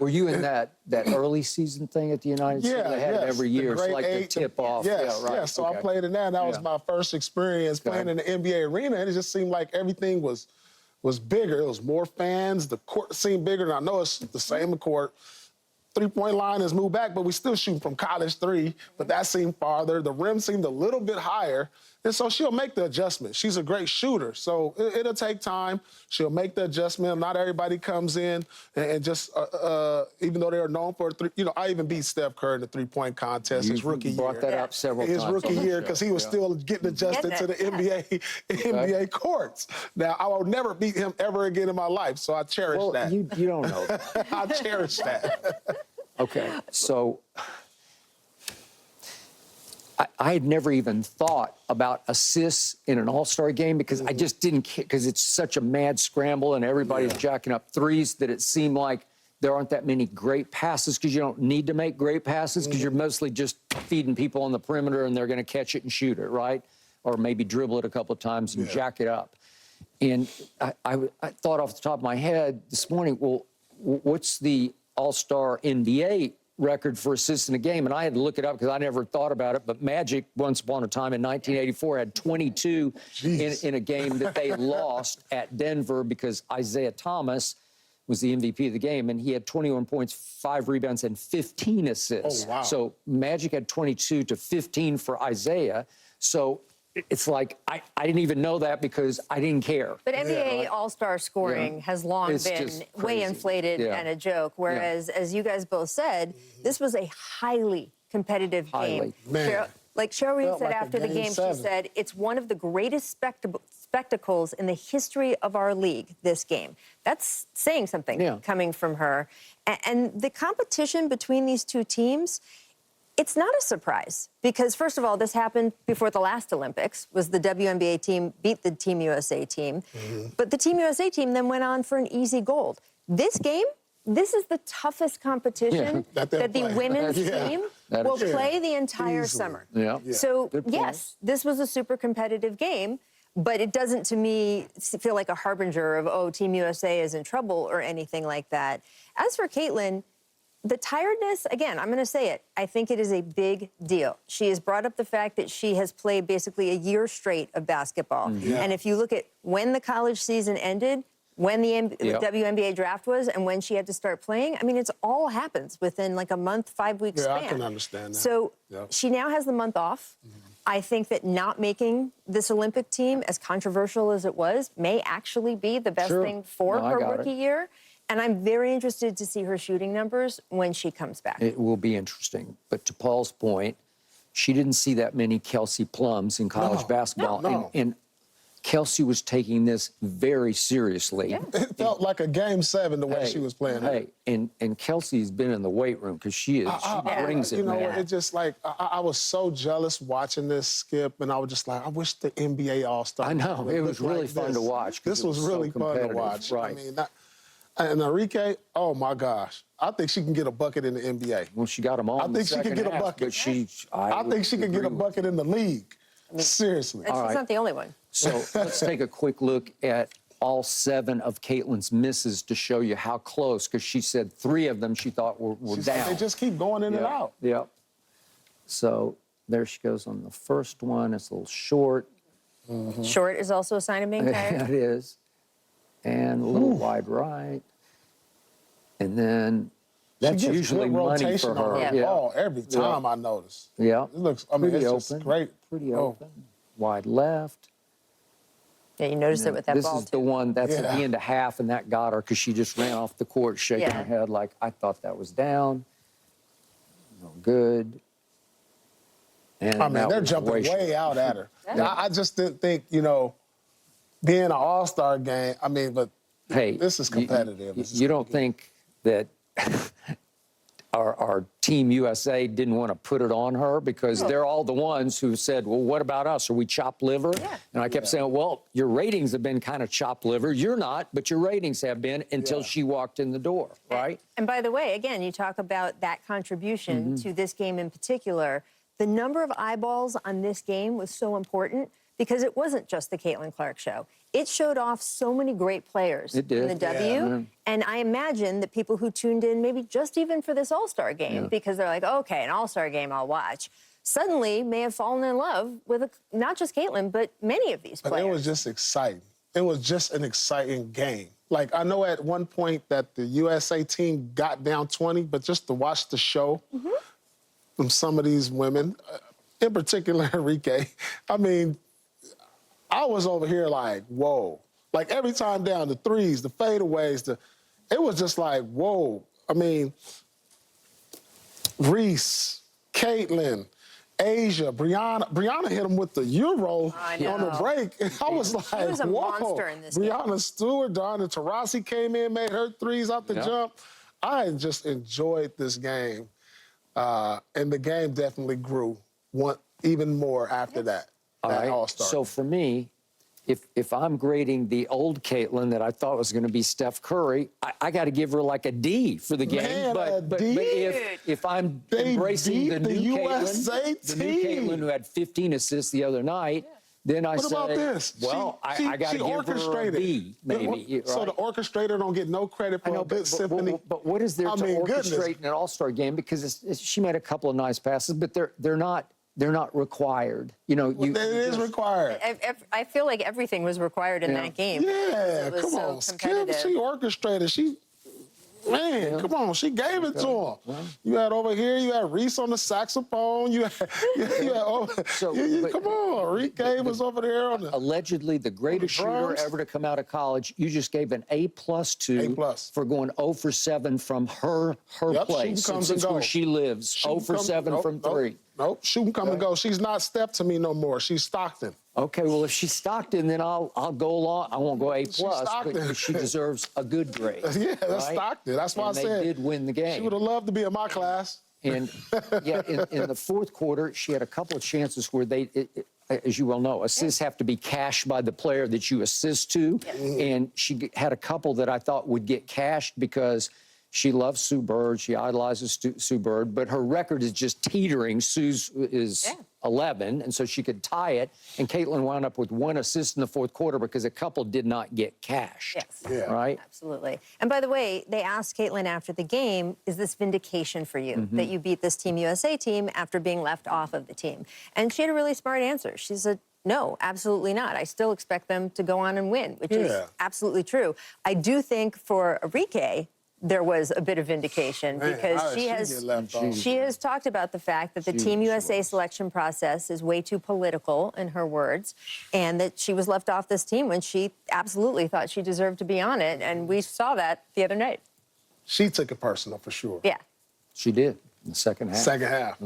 Were you in that early season thing at the United States? They had it every year. It's like the tip-off. Yes, yeah, right. yes. So I played in that. And that was my first experience playing in the NBA arena, and it just seemed like everything was bigger. It was more fans. The court seemed bigger, and I know it's the same court. Three-point line has moved back, but we still shoot from college three, but that seemed farther. The rim seemed a little bit higher, and so she'll make the adjustment. She's a great shooter, so it'll take time. She'll make the adjustment. Not everybody comes in and just, even though they're known for three, I even beat Steph Curry in the three-point contest his rookie year. Brought that up several times. His rookie year, because he was still getting adjusted to the NBA courts. Now, I will never beat him ever again in my life, so I cherish that. You don't know that. I cherish that. Okay, so I had never even thought about assists in an All-Star game because I just didn't care, because it's such a mad scramble and everybody's jacking up threes that it seemed like there aren't that many great passes because you don't need to make great passes because you're mostly just feeding people on the perimeter and they're going to catch it and shoot it, right? Or maybe dribble it a couple of times and jack it up. And I thought off the top of my head this morning, well, what's the All-Star NBA record for assists in a game? And I had to look it up because I never thought about it, but Magic, once upon a time in 1984, had 22 in a game that they lost at Denver because Isaiah Thomas was the MVP of the game, and he had 21 points, 5 rebounds, and 15 assists. Oh, wow. So Magic had 22 to 15 for Isaiah. So it's like, I didn't even know that because I didn't care. But NBA All-Star scoring has long been way inflated and a joke, whereas, as you guys both said, this was a highly competitive game. Man. Like Cheryl Reed said like after the game, she said, it's one of the greatest spectacles in the history of our league, this game. That's saying something coming from her. And the competition between these two teams, it's not a surprise because, first of all, this happened before the last Olympics, was the WNBA team beat the Team USA team. But the Team USA team then went on for an easy gold. This game, this is the toughest competition that the women's team will play the entire summer. So, yes, this was a super competitive game, but it doesn't, to me, feel like a harbinger of, oh, Team USA is in trouble or anything like that. As for Caitlin, the tiredness, again, I'm going to say it, I think it is a big deal. She has brought up the fact that she has played basically a year straight of basketball. And if you look at when the college season ended, when the WNBA draft was, and when she had to start playing, I mean, it's all happens within like a month, 5 weeks span. I can understand that. So she now has the month off. I think that not making this Olympic team, as controversial as it was, may actually be the best thing for her rookie year. And I'm very interested to see her shooting numbers when she comes back. It will be interesting. But to Paul's point, she didn't see that many Kelsey Plums in college basketball. And Kelsey was taking this very seriously. It felt like a Game 7 the way she was playing. And Kelsey's been in the weight room because she brings it, you know, man. it just like, I was so jealous watching this, Skip, and I was just like, I wish the NBA All-Star. I know. It was really fun to watch. This was really fun to watch. Right. I mean, and Enrique, oh my gosh, I think she can get a bucket in the NBA. Well, she got them all. I think she can get a bucket. But I think she can get a bucket in the league. Seriously. And she's not the only one. So let's take a quick look at all 7 of Caitlin's misses to show you how close, because she said 3 of them she thought were down. They just keep going in and out. Yep. So there she goes on the first one. It's a little short. Short is also a sign of being tired. It is. And a little wide right. And then that's usually money for her. Ball every time I notice. Yeah. It looks, I mean, it's just great. Pretty open. Wide left. Yeah, you noticed it with that ball, This is the one that's at the end of half, and that got her because she just ran off the court shaking her head like, I thought that was down. No good. And I mean, they're jumping way out at her. I just didn't think, being an All-Star game, I mean, but hey, this is competitive. You don't think that our Team USA didn't want to put it on her because they're all the ones who said, well, what about us? Are we chopped liver? And I kept saying, well, your ratings have been kind of chopped liver. You're not, but your ratings have been until she walked in the door, right? And by the way, again, you talk about that contribution to this game in particular. The number of eyeballs on this game was so important because it wasn't just the Caitlin Clark show. it showed off so many great players It did. in the W. And I imagine that people who tuned in maybe just even for this All-Star game, because they're like, okay, an All-Star game I'll watch, suddenly may have fallen in love with not just Caitlin, but many of these players. But it was just exciting. It was just an exciting game. Like, I know at one point that the USA team got down 20, but just to watch the show from some of these women, in particular Enrique, I mean, I was over here like, whoa. Like, every time down, the threes, the fadeaways, it was just like, whoa. I mean, Reese, Caitlin, Asia, Brianna hit him with the Euro on the break. And I was like, she was a whoa. monster in this Brianna game. Stewart, Donna Taurasi came in, made her threes out the jump. I just enjoyed this game. And the game definitely grew even more after that All-Star. So for me, if I'm grading the old Caitlin that I thought was going to be Steph Curry, I got to give her like a D for the game. Man, but if I'm embracing the new USA Caitlin, the new Caitlin who had 15 assists the other night, then I what say, about this? well, I got to give her a B, maybe. So the orchestrator don't get no credit for a good symphony? But what is there to orchestrate in an All-Star game? Because she made a couple of nice passes, but they're not required. You know, It is required. I feel like everything was required in that game. Yeah, it was come so on. competitive. She orchestrated. Come on, she gave it to him. You had over here, you had Reese on the saxophone. Come on, Enrique was over there on the... Allegedly the greatest shooter ever to come out of college. You just gave an A+ to for going 0 for 7 from her place. This is where she lives. 0 for 7 from 3. Nope, shoot and come and go. She's not Steph to me no more. She's Stockton. Okay, well, if she's Stockton, then I'll go along. I won't go A+, but she deserves a good grade. Yeah, that's Stockton. That's why I said they did win the game. She would have loved to be in my class. And in the fourth quarter, she had a couple of chances where as you well know, assists have to be cashed by the player that you assist to. And she had a couple that I thought would get cashed because she loves Sue Bird. She idolizes Sue Bird, but her record is just teetering. Sue's is 11, and so she could tie it. And Caitlin wound up with 1 assist in the fourth quarter because a couple did not get cashed. Right? Absolutely. And by the way, they asked Caitlin after the game, is this vindication for you that you beat this Team USA team after being left off of the team? And she had a really smart answer. She said, no, absolutely not. I still expect them to go on and win, which is absolutely true. I do think for Enrique, there was a bit of vindication because she has talked about the fact that the Team USA selection process is way too political, in her words, and that she was left off this team when she absolutely thought she deserved to be on it, and we saw that the other night. She took it personal, for sure. Yeah. She did in the second half. Second half.